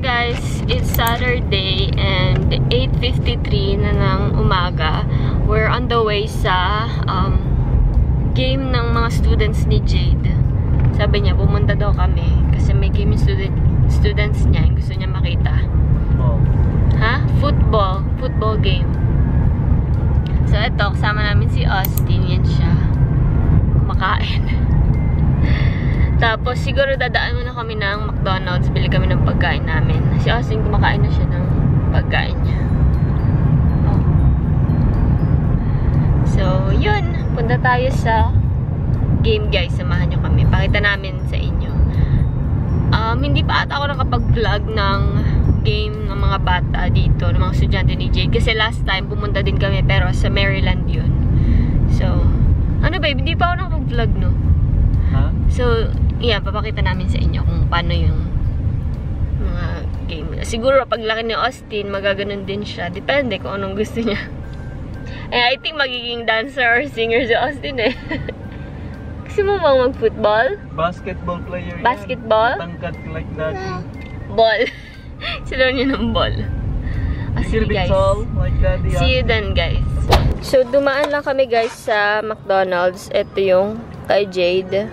guys, it's Saturday and 8:53 na ng umaga. We're on the way sa game ng mga students ni Jade. Sabi niya, pumunta daw kami kasi may game yung students niya yung gusto niya makita. Ha? Football game. So ito, kasama namin si Austin. Yan siya. Kumakain. Tapos, siguro dadaan muna kami ng McDonald's. Bili kami ng pagkain namin. Si Austin, kumakain na siya ng pagkain niya. Oh. So, yun. Punta tayo sa game, guys. Samahan nyo kami. Pakita namin sa inyo. Hindi pa ata ako nakapag-vlog ng game ng mga bata dito, ng mga estudyante ni Jade. Kasi last time, pumunta din kami, pero sa Maryland yun. So, ano babe, hindi pa ako nakapag-vlog, no? Huh? So, yan, papakita namin sa inyo kung paano yung mga game. Siguro, paglaki ni Austin, magaganon din siya. Depende kung anong gusto niya. I think magiging dancer or singer si Austin eh. Gusto mo bang mag-football? Basketball player yan. Basketball? Tangkad like daddy. Ball. Sila niya ng ball. Sige guys. Tall, like daddy. See you then guys. So, dumaan lang kami guys sa McDonald's. Ito yung kay Jade.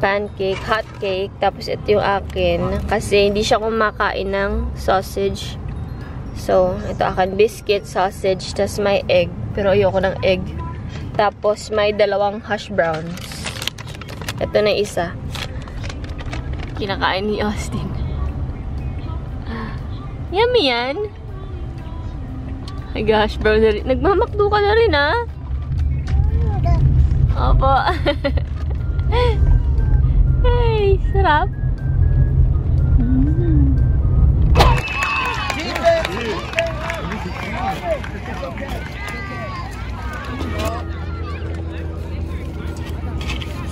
Pancake, hot cake. Tapos ito yung akin. Kasi hindi siya kumakain ng sausage. So, ito akin biscuit, sausage, tapos may egg. Pero ayoko ng egg. Tapos may dalawang hash browns. Ito na isa. Kinakain ni Austin. Yummy yan. Ay gosh, bro. Nagmamakdo ka na rin, ha? Opo. Hey, sarap.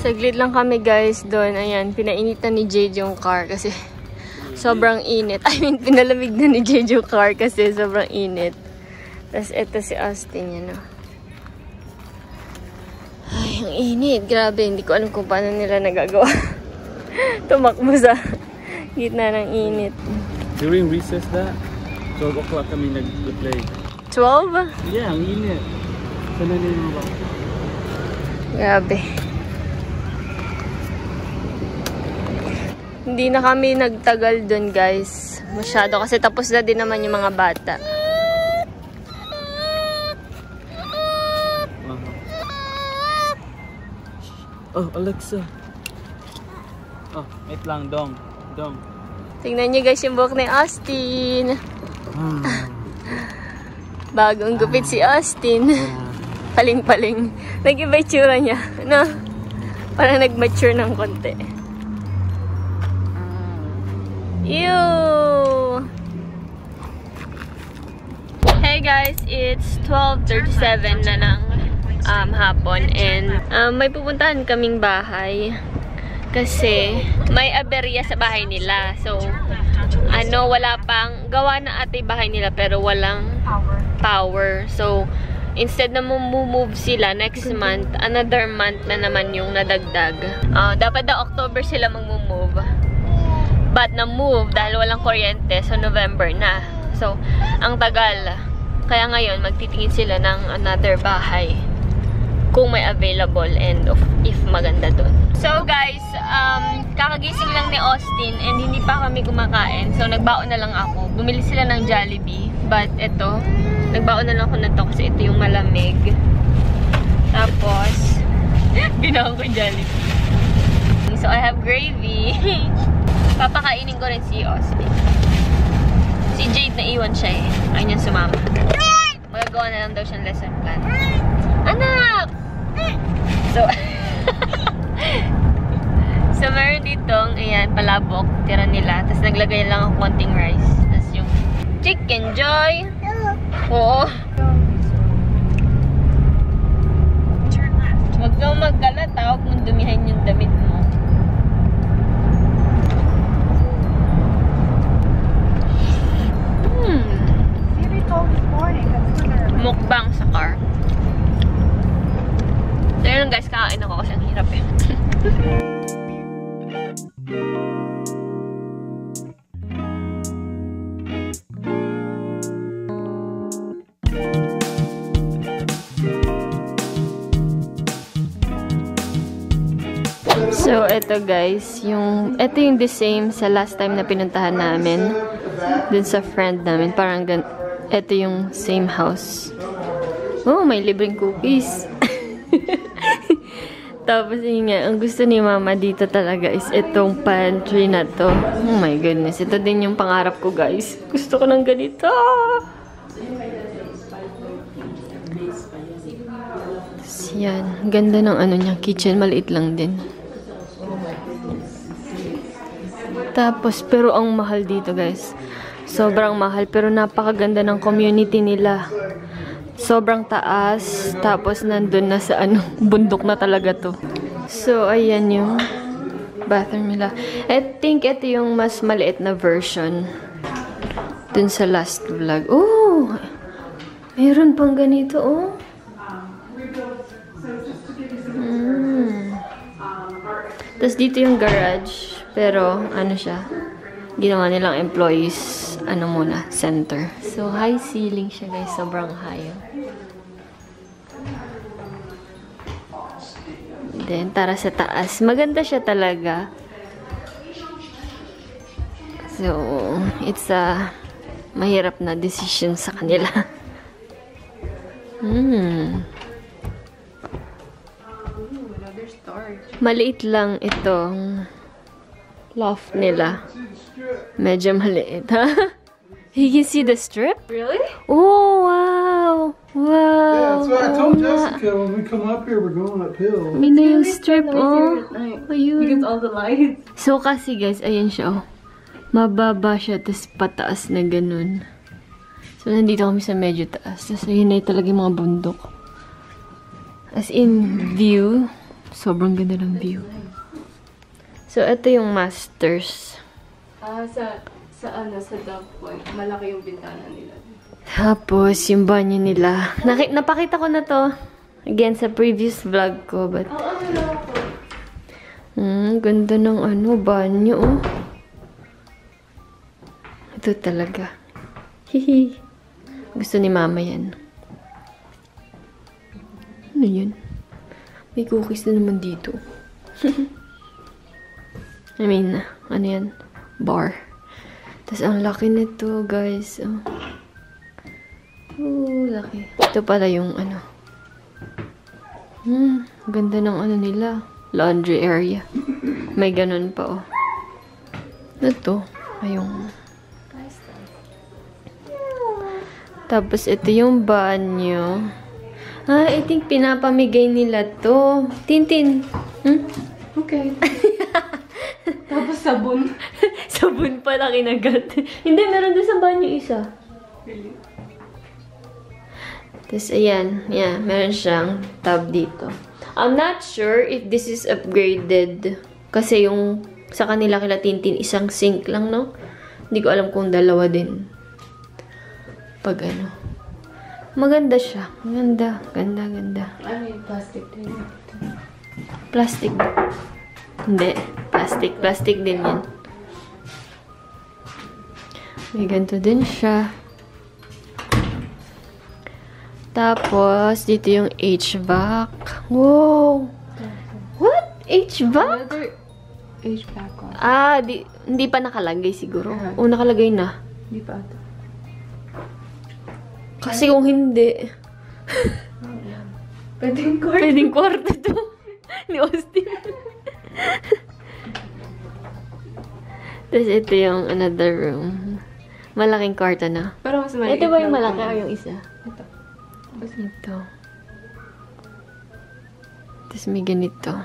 Saglit lang kami guys doon. Ayan, pinainitan ni Jade yung car kasi sobrang init. I mean, pinalamig na ni Jade yung car kasi sobrang init. Tapos ito si Austin yan, no? Ay, ang init. Grabe, hindi ko alam kung paano nila nagagawa. Tumakbo sa gitna ng init. During recess na, 12 o'clock kami nag-play. 12? Yeah, ang init. Sana nila ba? Grabe. Hindi na kami nagtagal dun guys. Masyado kasi tapos na din naman yung mga bata. Oh, Alexa. Oh, wait lang, dong. Tingnan nyo guys yung buhok ni Austin. Bagong gupit si Austin. Paling-paling. Nag-iba itsura niya. No? Parang nag-mature ng konti. Ew! Hey guys, it's 12:37 na ng hapon and may pupuntahan kaming bahay kasi may aberya sa bahay nila. So, wala pang gawa na ate bahay nila pero walang power. So, instead na move sila next month, another month na naman yung nadagdag. Dapat na October sila mag-move. But na-move dahil walang kuryente. So, November na. So, ang tagal. Kaya ngayon, magtitingin sila ng another bahay. Kung may available and if maganda dun. So, guys, kakagising lang ni Austin and hindi pa kami kumakain. So, nagbaon na lang ako. Bumili sila ng Jollibee. But, ito, nagbaon na lang ako na to kasi ito yung malamig. Tapos, binaon ko Jollibee. So, I have gravy. Papakainin ko rin si Austin. Si Jade na iwan siya eh. Ayaw niyang sumama. Magagawa na lang daw siyang lesson plan. Anak! So meron ditong, ayan, palabok. Tira nila. Tapos naglagay lang ako konting rice. Tapos yung chicken joy. Oo. Huwag kang magkalat. Huwag mong dumihan yung damit mo. Mukbang sa car. So yun guys, kakain ako kasi ang hirap eh. So, ito guys, ito yung the same sa last time na pinuntahan namin. Dun sa friend namin. Parang ito yung same house. Oh, may libreng cookies. Tapos yun nga, ang gusto ni mama dito talaga is itong pantry na to. Oh my goodness, ito din yung pangarap ko guys. Gusto ko ng ganito. Tapos yan, ganda ng ano niya, kitchen, maliit lang din. Tapos, pero ang mahal dito guys. Sobrang mahal, pero napakaganda ng community nila. Sobrang taas, tapos nandun na sa bundok na talaga to. So, ayan yung bathroom nila. I think ito yung mas maliit na version dun sa last vlog. Oh! Mayroon pang ganito, oh. Tapos dito yung garage, pero ano siya, ginawa nilang employees, muna, center. So, high ceiling siya guys, sobrang high. Then, tara sa taas. Maganda siya talaga. So, it's a mahirap na decision sa kanila. Maliit lang itong loft nila. Medyo maliit, ha? You can see the strip? Really? Oh, wow! Wow! Yeah, that's what I told Jessica when we come up here, we're going uphill. Yun na yung strip, oh. Ayun. Because all the lights. So, kasi guys, ayan siya, oh. Mababa siya, tapos pataas na ganun. So, nandito kami sa medyo taas. Tapos, ayun na talaga yung mga bundok. As in, view. Sobrang ganda ng view. So, ito yung masters. Sa Dove Point, malaki yung bintana nila. Tapos, yung banyo nila. Napakita ko na to. Again, sa previous vlog ko. But, ganda ng banyo, oh. Ito talaga. Hihi. Gusto ni mama yan. Ano yun? May cookies na naman dito. I mean, ano yan? Bar. Tapos, ang laki nito, guys. Oh, laki. Ito pala yung ganda ng nila. Laundry area. May ganun pa, oh. Ito. Ayun. Tapos, ito yung banyo. I think pinapamigay nila to. Tintin. Okay. Tapos sabon. Sabon pala kinagat. Hindi, meron doon sa banyo isa. Really? Tapos, ayan. Yeah, meron siyang tub dito. I'm not sure if this is upgraded. Kasi yung sa kanila kila Tintin, isang sink lang, no? Hindi ko alam kung dalawa din. Pag maganda siya. Ganda. Ganda. Ano yung plastic din? Plastic. Hindi. Plastic din yan. May ganito din siya. Tapos, dito yung HVAC. Wow! What? HVAC? Another HVAC on. Hindi pa nakalagay siguro. Uh-huh. O, nakalagay na. Hindi pa ata. Kasi kung hindi, Pwedeng kwarto. pwedeng kwarto to ni Austin. Tapos ito yung another room. Malaking kwarto na. Pero mas maliit. Ito ba yung lang malaki o kung- yung isa? Ito. Ito. Tapos may ganito.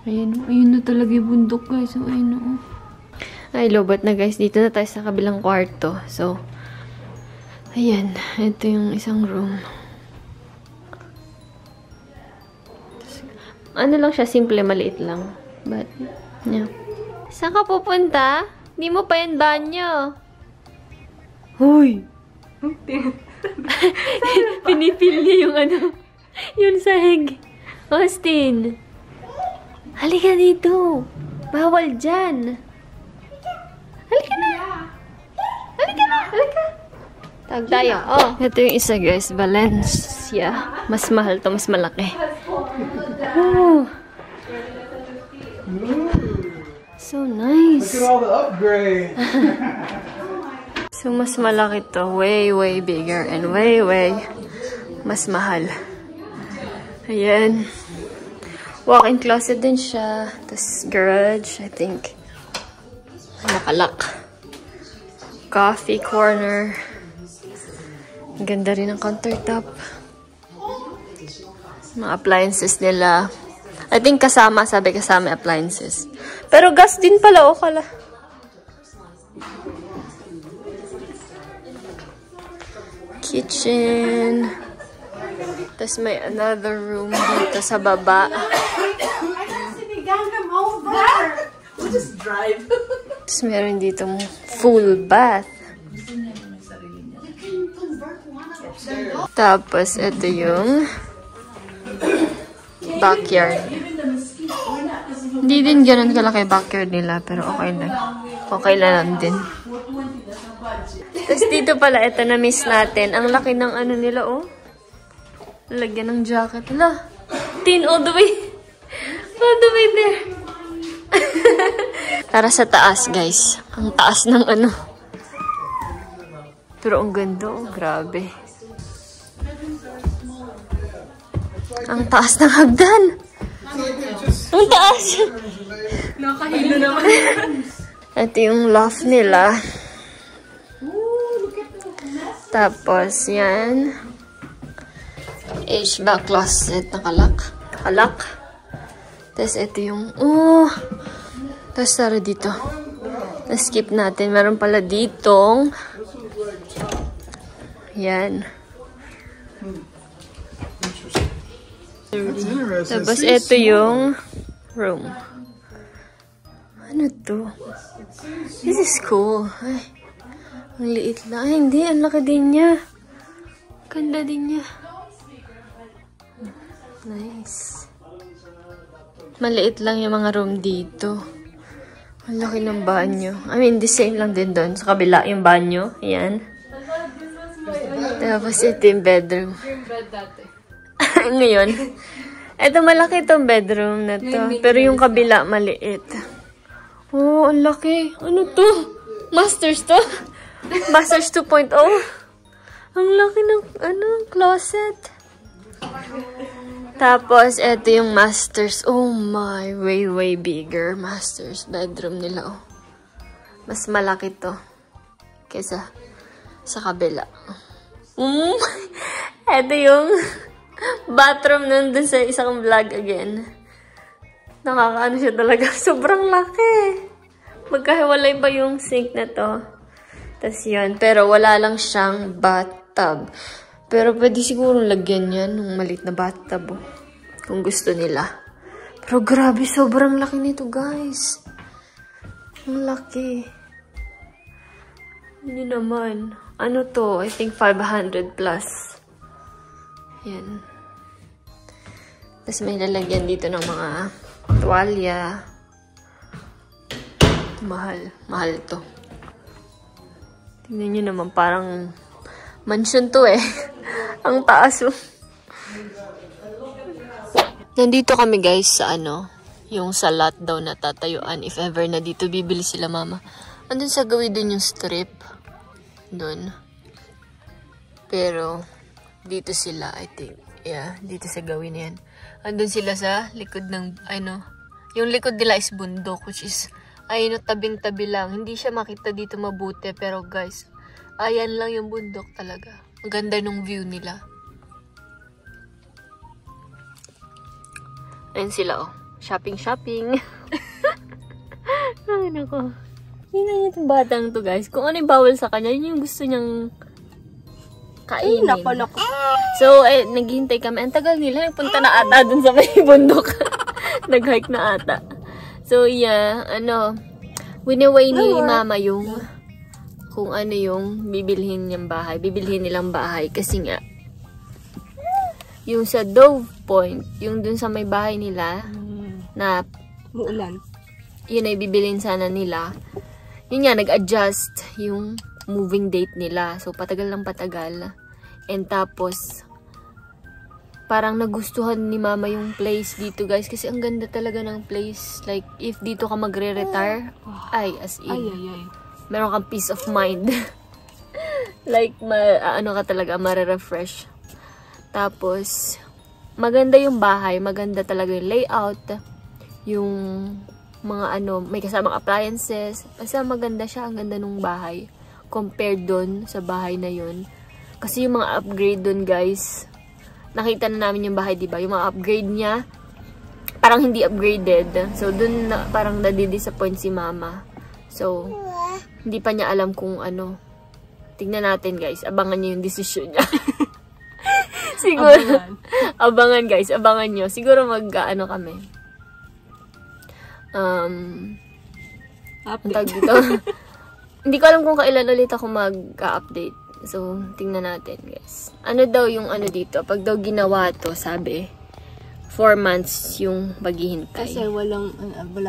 Ayun na talaga yung bundok, guys. Ayun na, Ay, lobat na, guys. Dito na tayo sa kabilang kwarto. So, ayan. Ito yung isang room. Ano lang siya, simple, maliit lang. But, yeah. Saan ka pupunta? Hindi mo pa yan banyo. Huy! Pinipil niya yung yung sahig. Austin! Halika dito! Bawal dyan! Halika na! Halika na! Halika! Tag tayo. Oh, ito yung isa guys. Valencia. Mas mahal to, mas malaki. Oh. So nice. Look at all the upgrades. So mas malaki to. Way, way bigger and way, way mas mahal. Ayan. Walk-in closet din siya. Tapos garage, I think. Nakalak. Coffee corner. Ang ganda rin ng countertop. Mga appliances nila. I think kasama, sabi kasama appliances. Pero gas din pala, o kala. Kitchen. Tapos may another room dito sa baba. Tapos meron dito full bath. Tapos ito yung backyard. Hindi din ganun kalaki backyard nila, pero okay lang. Okay lang din. Tapos dito pala, ito na miss natin. Ang laki ng ano nila, oh. Lagyan ng jacket. Hala, tin all the way. All the way there. Para sa taas, guys. Ang taas ng ano. Pero ang ganda, oh. Grabe. Ang taas ng hagdan. Ang taas. Nakahilo naman. Ito yung loft nila. Tapos, yan. HVAC closet. Nakalak. Nakalak. Tapos, ito yung, oh. Tapos, tara dito. Na-skip natin. Meron pala ditong, yan. Tapos, ito yung room. Ano to? This is cool. Ay, ang liit lang. Ay, hindi. Ang laki din niya. Ganda din niya. Nice. Maliit lang yung mga room dito. Ang laki ng banyo. I mean, the same lang din doon. Sa kabila yung banyo. Ayan. Tapos, ito yung bedroom. Ngayon, ito malaki itong bedroom na to. Pero yung kabila, maliit. Oh, ang laki. Ano to? Masters to? Masters 2.0? Ang laki ng, closet. Tapos, ito yung masters. Oh my, way, way bigger. Masters bedroom nila, oh. Mas malaki to. Kaysa sa kabila. Ito yung bathroom nandun sa isang vlog again. Nakakaano siya talaga. Sobrang laki. Magkahiwalay pa yung sink na to. Tapos yun. Pero wala lang siyang bathtub. Pero pwede siguro lagyan yan ng maliit na bathtub. Oh, kung gusto nila. Pero grabe, sobrang laki nito, guys. Ang laki. Hindi naman. Ano to? I think 500 plus. Yan. Tapos may lalagyan dito ng mga tuwalya. Mahal. Mahal to. Tingnan nyo naman, parang mansion to eh. Ang taas oh. Nandito kami guys sa yung sa lot daw na tatayuan if ever na dito bibili sila mama. Andun sa gawin din yung strip. Doon. Pero dito sila, I think. Yeah, dito sa gawin yan. Andun sila sa likod ng, yung likod nila is bundok, which is, tabing-tabi lang. Hindi siya makita dito mabuti, pero guys, ayan lang yung bundok talaga. Ang ganda nung view nila. Ayun sila, oh. Shopping. Ay, nako. Tingnan niyo itong batang to, guys. Kung ano yung bawal sa kanya, yun yung gusto niyang kainin. Naku. So, naghihintay kami. Ang tagal nila. Nagpunta na ata dun sa may bundok. Nag-hike na ata. So, yeah. Winaway ni mama yung kung ano yung bibilhin niyang bahay. Bibilhin nilang bahay. Kasi nga, yung sa Dove Point, yung dun sa may bahay nila, na uulan. Yun ay bibilhin sana nila. Yun nga, nag-adjust yung moving date nila. So, patagal ng patagal. And tapos, parang nagustuhan ni mama yung place dito, guys. Kasi ang ganda talaga ng place. Like, if dito ka magre-retire, ay, as in, meron kang peace of mind. Like, ano ka talaga, mare-refresh. Tapos, maganda yung bahay. Maganda talaga yung layout. Yung mga ano, may kasamang appliances. Basta maganda siya. Ang ganda nung bahay. Compared dun sa bahay na yun. Kasi yung mga upgrade dun, guys, nakita na namin yung bahay, diba? Yung mga upgrade niya, parang hindi upgraded. So, dun na, parang nadi-disappoint si mama. So, hindi pa niya alam kung ano. Tignan natin, guys. Abangan niyo yung decision niya. Siguro. Abangan, guys. Abangan niyo. Siguro ano kami. Update. Hindi ko alam kung kailan ulit ako mag-update. So, tingnan natin, guys. Ano daw yung ano dito? Pag daw ginawa to, sabi, 4 months yung maghihintay. Kasi wala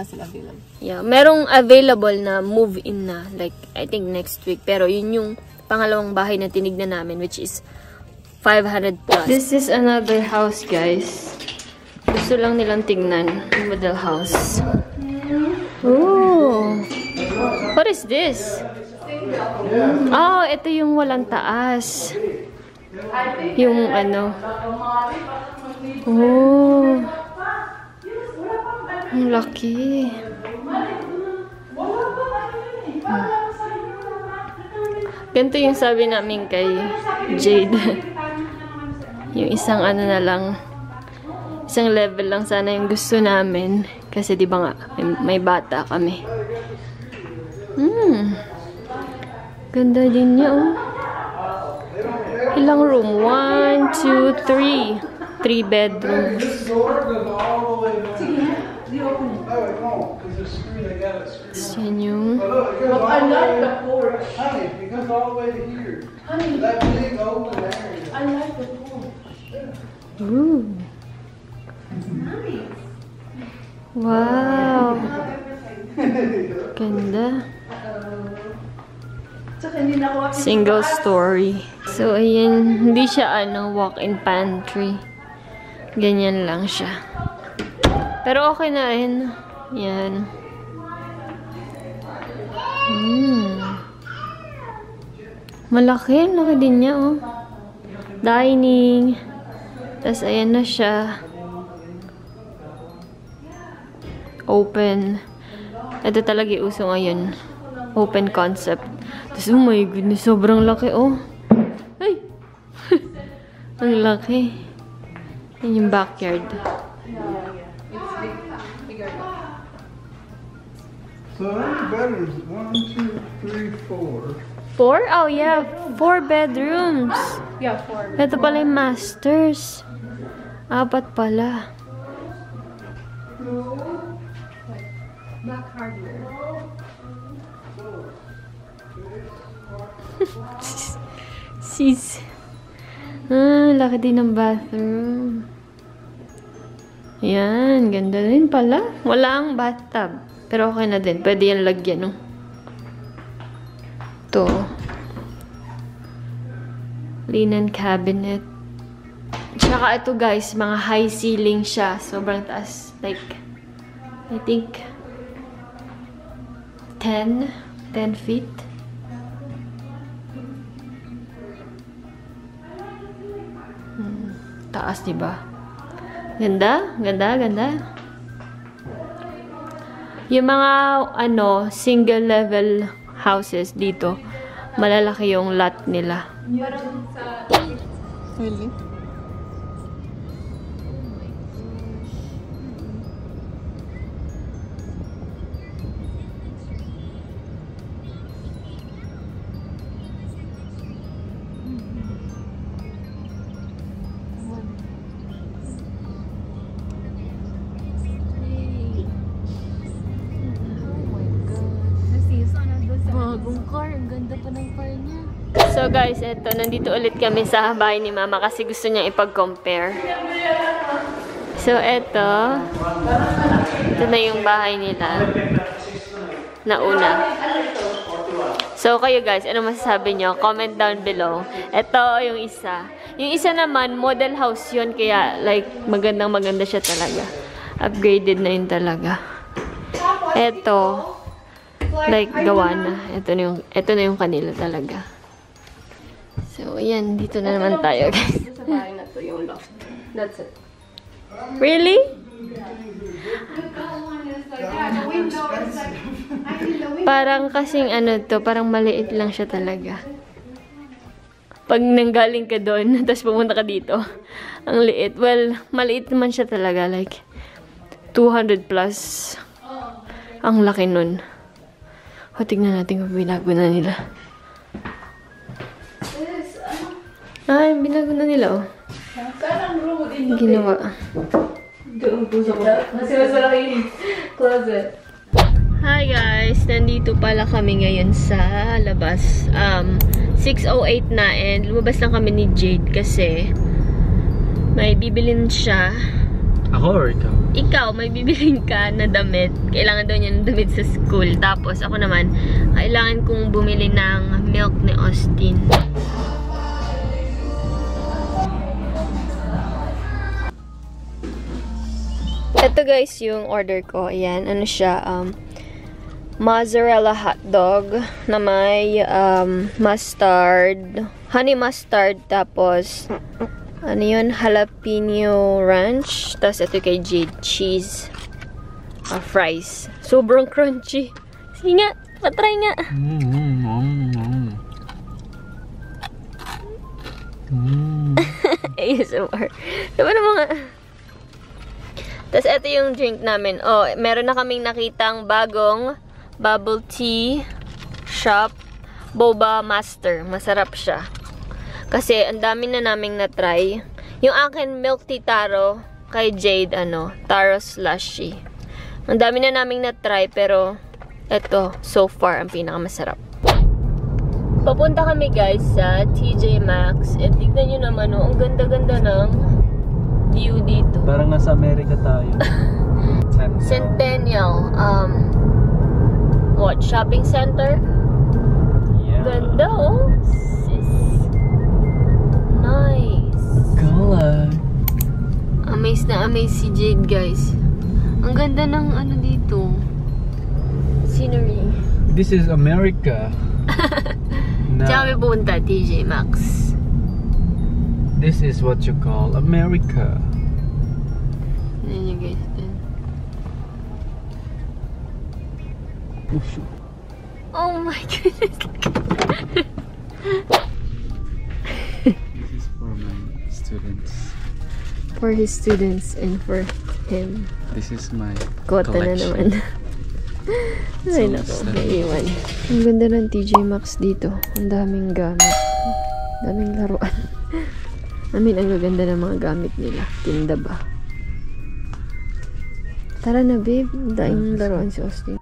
sila available. Yeah, merong available na move-in na. Like, I think next week. Pero yun yung pangalawang bahay na tinignan namin, which is 500 plus. This is another house, guys. Gusto lang nilang tignan. Model house. Ooh! What is this? Oh, ito yung walang taas. Yung ano. Oh. Ang laki. Ganito yung sabi namin kay Jade. Yung isang ano na lang. Isang level lang sana yung gusto namin. Kasi di ba nga, may bata kami. Ganda din niya, oh. Ilang room? 1, 2, 3. 3 bedrooms. Yan yung... I like the porch. Honey, it goes all the way to here. Honey, that big open area. I like the porch. Ooh. Wow. Ganda. Single story. So, ayan. Hindi siya, walk-in pantry. Ganyan lang siya. Pero okay na rin. Yan. Malaki. Laki din niya, oh. Dining. Tapos, ayan na siya. Open. Ito talaga yung uso ngayon. Open concept. Tapos, oh my goodness, sobrang laki, oh. Ay! Ang laki. Yan yung backyard. So, how many bedrooms? 1, 2, 3, 4. 4? Oh, yeah. 4 bedrooms. Yeah, 4. Ito pala yung masters. 4 pala. Black hardware. Sis. Laki din ng bathroom. Yan, ganda rin pala. Wala ang bathtub. Pero okay na din. Pwede yan lagyan, no? Ito. Linen cabinet. Tsaka ito, guys, mga high ceiling siya. Sobrang taas. Like, I think 10 feet. Taas, diba? Ganda? Ganda, ganda. Yung mga, single level houses dito, malalaki yung lot nila. Really? So guys, eto, nandito ulit kami sa bahay ni Mama kasi gusto niya ipag-compare. So eto, ito na yung bahay nila. Nauna. So, kayo guys, ano masasabi nyo? Comment down below. Ito yung isa. Yung isa naman, model house yun. Kaya, like, maganda siya talaga. Upgraded na yun talaga. Ito, like, gawa na. Ito na yung kanila talaga. So, ayan. Dito na naman tayo, guys. Sa bahay na to yung loft. That's it. Really? Parang kasing ano to, parang maliit lang siya talaga. Pag nanggaling ka doon, tapos pumunta ka dito, ang liit. Well, maliit naman siya talaga. Like, 200 plus. Ang laki nun. O, tignan natin kung binago na nila. Ay, binago na nila, oh. Ginawa. Doon po sa kuya. Kasi mas malaki yung closet. Hi guys! Nandito pala kami ngayon sa labas. 6:08 na and lumabas lang kami ni Jade kasi may bibilin siya. Ako or ikaw? Ikaw, may bibilin ka na damit. Kailangan daw niya ng damit sa school. Tapos ako naman, kailangan kong bumili ng milk ni Austin. Ito guys yung order ko. Ayan, ano siya, mozzarella hotdog na may mustard, honey mustard, tapos ano yun, jalapeno ranch, tapos ito kay Jade, cheese, fries. Sobrang crunchy. Sige nga, patry nga. ASMR. Diba naman nga? Tapos, ito yung drink namin. Oh, meron na kaming nakitang bagong bubble tea shop. Boba Master. Masarap siya. Kasi, ang dami na naming na-try. Yung akin, milk tea taro. Kay Jade, taro slushy. Ang dami na naming na-try, pero ito, so far, ang pinakamasarap. Papunta kami, guys, sa TJ Maxx. And tignan nyo naman, ang ganda-ganda ng view dito. Parang nasa Amerika tayo. Centennial. What? Shopping center? Yeah. Ganda, oh. Sis. Nice. Gala. Amazed na amazed si Jade, guys. Ang ganda ng ano dito. Scenery. This is America. Tsaka may pumunta, TJ Maxx. This is what you call America. Yan yung guys. Oh my goodness. This is for my students. For his students and for him. This is my Kota na naman. Ay, naku. Naiiwan. Ang ganda ng TJ Maxx dito. Ang daming gamit. Daming laruan. I mean, ang gaganda ng mga gamit nila. Tinda ba? Tara na, babe. Daing laruan si Austin.